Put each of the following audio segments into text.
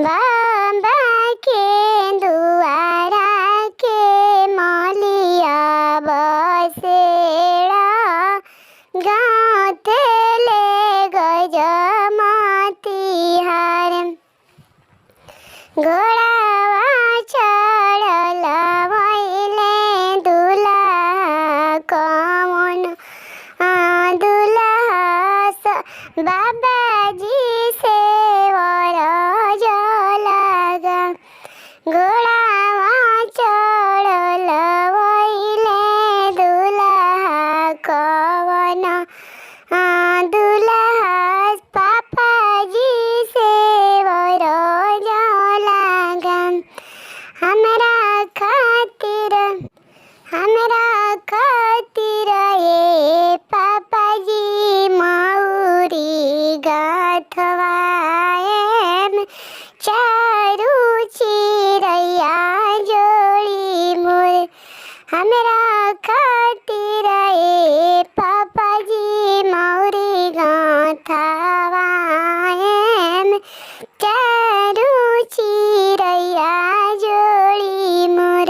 बाबा के दुआरा के मलिया बसेड़ा गाँव तेले गजमती हार घोड़ावा चढ़ल भइले दुल्हा कौन दुल्हा बाबाजी से वरज लगा घोड़ावा चढ़ल भइले दुल्हा कौन दुल्हा पापाजी से वरज लगा हमरा खातिर ये पापाजी मौरी गाथवाएम चारू चिरैया जोड़ी मोर हमरा खातिर ये पापाजी मौरी गाथवाएम चारू चिरैया जोड़ी मोर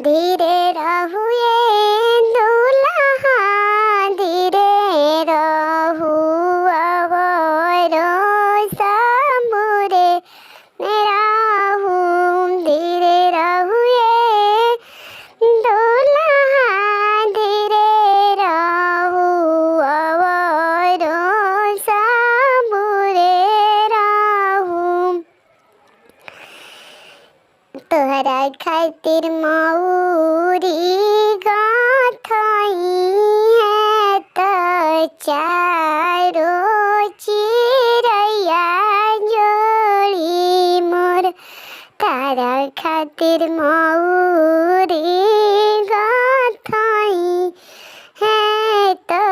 धीरे रहुए दुल्हा धीरे रहु अवरो सबुरे राहु धीरे रहुए दुल्हा धीरे रहु अवरो सबुरे राहु तोहरा खातिर मौरी गाथई है तो चारो चिरैया जोड़ी मोर तारा खातिर मौरी गाथई है तो